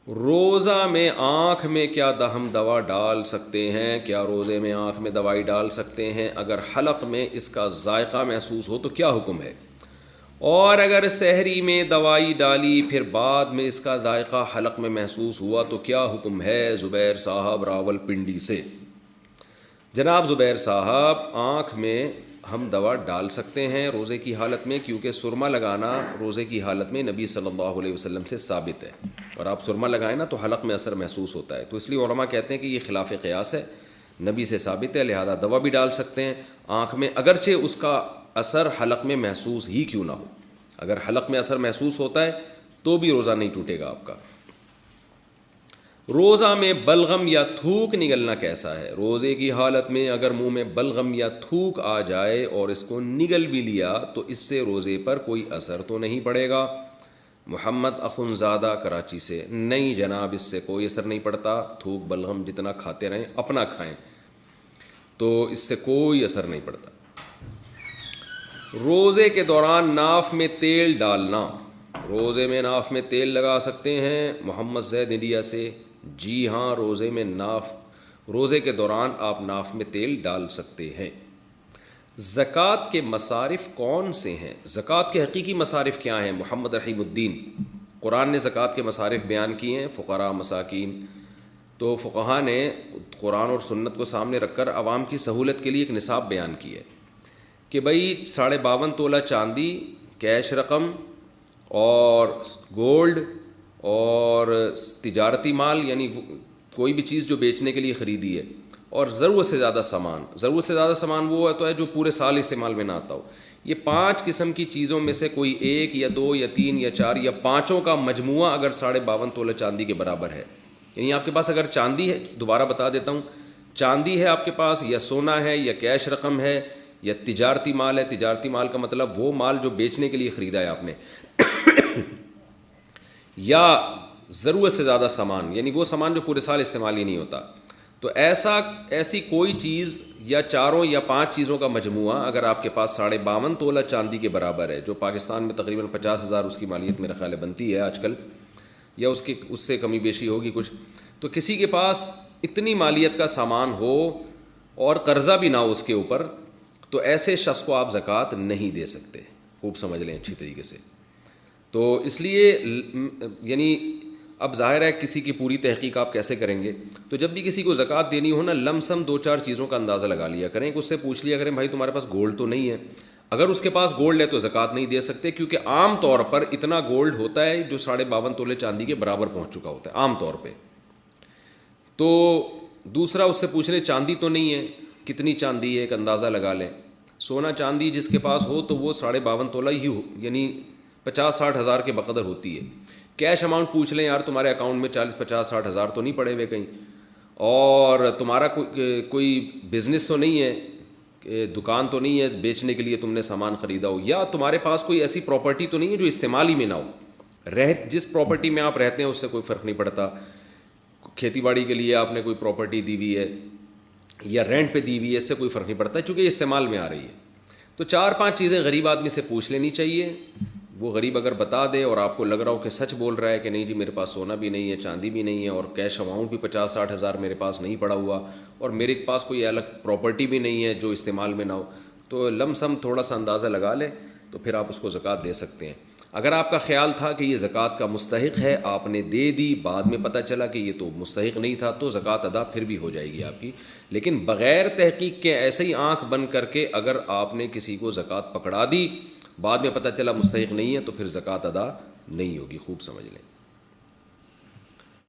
روزہ میں آنکھ میں کیا ہم دوا ڈال سکتے ہیں؟ کیا روزے میں آنکھ میں دوائی ڈال سکتے ہیں؟ اگر حلق میں اس کا ذائقہ محسوس ہو تو کیا حکم ہے؟ اور اگر سحری میں دوائی ڈالی پھر بعد میں اس کا ذائقہ حلق میں محسوس ہوا تو کیا حکم ہے؟ زبیر صاحب راول پنڈی سے۔ جناب زبیر صاحب، آنکھ میں ہم دوا ڈال سکتے ہیں روزے کی حالت میں، کیونکہ سرما لگانا روزے کی حالت میں نبی صلی اللہ علیہ وسلم سے ثابت ہے، اور آپ سرما لگائیں نا تو حلق میں اثر محسوس ہوتا ہے، تو اس لیے علماء کہتے ہیں کہ یہ خلاف قیاس ہے، نبی سے ثابت ہے، لہذا دوا بھی ڈال سکتے ہیں آنکھ میں، اگرچہ اس کا اثر حلق میں محسوس ہی کیوں نہ ہو۔ اگر حلق میں اثر محسوس ہوتا ہے تو بھی روزہ نہیں ٹوٹے گا آپ کا۔ روزہ میں بلغم یا تھوک نگلنا کیسا ہے؟ روزے کی حالت میں اگر منہ میں بلغم یا تھوک آ جائے اور اس کو نگل بھی لیا تو اس سے روزے پر کوئی اثر تو نہیں پڑے گا؟ محمد اخنزادہ کراچی سے۔ نہیں جناب، اس سے کوئی اثر نہیں پڑتا، تھوک بلغم جتنا کھاتے رہیں، اپنا کھائیں، تو اس سے کوئی اثر نہیں پڑتا۔ روزے کے دوران ناف میں تیل ڈالنا، روزے میں ناف میں تیل لگا سکتے ہیں؟ محمد زید انڈیا سے۔ جی ہاں، روزے کے دوران آپ ناف میں تیل ڈال سکتے ہیں۔ زکوٰۃ کے مصارف کون سے ہیں؟ زکوٰۃ کے حقیقی مصارف کیا ہیں؟ محمد رحیم الدین۔ قرآن نے زکوٰۃ کے مصارف بیان کیے ہیں، فقراء مساکین، تو فقہا نے قرآن اور سنت کو سامنے رکھ کر عوام کی سہولت کے لیے ایک نصاب بیان کی ہے کہ بھئی 52.5 تولہ چاندی کیش رقم اور گولڈ اور تجارتی مال، یعنی کوئی بھی چیز جو بیچنے کے لیے خریدی ہے، اور ضرورت سے زیادہ سامان وہ ہوتا ہے جو پورے سال استعمال میں نہ آتا ہو، یہ 5 قسم کی چیزوں میں سے کوئی 1 یا 2 یا 3 یا 4 یا 5 کا مجموعہ اگر 52.5 تولہ چاندی کے برابر ہے، یعنی آپ کے پاس اگر چاندی ہے، دوبارہ بتا دیتا ہوں، چاندی ہے آپ کے پاس، یا سونا ہے، یا کیش رقم ہے، یا تجارتی مال ہے، تجارتی مال کا مطلب وہ مال جو بیچنے کے لیے خریدا ہے آپ نے، یا ضرورت سے زیادہ سامان، یعنی وہ سامان جو پورے سال استعمال ہی نہیں ہوتا، تو ایسی کوئی چیز یا 4 یا 5 چیزوں کا مجموعہ اگر آپ کے پاس 52.5 تولہ چاندی کے برابر ہے، جو پاکستان میں تقریباً 50,000 اس کی مالیت میرا خیال ہے بنتی ہے آج کل، یا اس سے کمی بیشی ہوگی کچھ، تو کسی کے پاس اتنی مالیت کا سامان ہو اور قرضہ بھی نہ ہو اس کے اوپر، تو ایسے شخص کو آپ زکوٰۃ نہیں دے سکتے، خوب سمجھ لیں اچھی طریقے سے۔ تو اس لیے یعنی اب ظاہر ہے کسی کی پوری تحقیق آپ کیسے کریں گے، تو جب بھی کسی کو زکوٰۃ دینی ہو نا، لم سم 2-4 چیزوں کا اندازہ لگا لیا کریں، کہ اس سے پوچھ لیا کریں بھائی تمہارے پاس گولڈ تو نہیں ہے؟ اگر اس کے پاس گولڈ ہے تو زکوٰۃ نہیں دے سکتے، کیونکہ عام طور پر اتنا گولڈ ہوتا ہے جو 52.5 تولے چاندی کے برابر پہنچ چکا ہوتا ہے عام طور پہ۔ تو دوسرا اس سے پوچھ لیں چاندی تو نہیں ہے، کتنی چاندی ہے ایک اندازہ لگا لیں۔ سونا چاندی جس کے پاس ہو تو وہ 52.5 تولہ ہی ہو، یعنی 50-60 ہزار کے بقدر ہوتی ہے۔ کیش اماؤنٹ پوچھ لیں، یار تمہارے اکاؤنٹ میں 40-50-60 ہزار تو نہیں پڑے ہوئے کہیں، اور تمہارا کوئی بزنس تو نہیں ہے، دکان تو نہیں ہے بیچنے کے لیے تم نے سامان خریدا ہو، یا تمہارے پاس کوئی ایسی پراپرٹی تو نہیں ہے جو استعمال ہی میں نہ ہو۔ جس پراپرٹی میں آپ رہتے ہیں اس سے کوئی فرق نہیں پڑتا، کھیتی باڑی کے لیے آپ نے کوئی پراپرٹی دی ہوئی ہے یا رینٹ پہ دی ہوئی ہے، اس سے کوئی فرق نہیں پڑتا چونکہ یہ استعمال میں آ رہی ہے۔ تو 4-5 چیزیں غریب آدمی سے پوچھ لینی چاہیے، وہ غریب اگر بتا دے اور آپ کو لگ رہا ہو کہ سچ بول رہا ہے کہ نہیں جی میرے پاس سونا بھی نہیں ہے، چاندی بھی نہیں ہے، اور کیش اماؤنٹ بھی 50-60 ہزار میرے پاس نہیں پڑا ہوا، اور میرے پاس کوئی الگ پراپرٹی بھی نہیں ہے جو استعمال میں نہ ہو، تو لم سم تھوڑا سا اندازہ لگا لیں تو پھر آپ اس کو زکوٰۃ دے سکتے ہیں۔ اگر آپ کا خیال تھا کہ یہ زکوٰۃ کا مستحق ہے، آپ نے دے دی، بعد میں پتہ چلا کہ یہ تو مستحق نہیں تھا، تو زکوٰۃ ادا پھر بھی ہو جائے گی آپ کی، لیکن بغیر تحقیق کے ایسے ہی آنکھ بند کر کے اگر آپ نے کسی کو زکوٰۃ پکڑا دی، بعد میں پتہ چلا مستحق نہیں ہے، تو پھر زکوٰۃ ادا نہیں ہوگی، خوب سمجھ لیں۔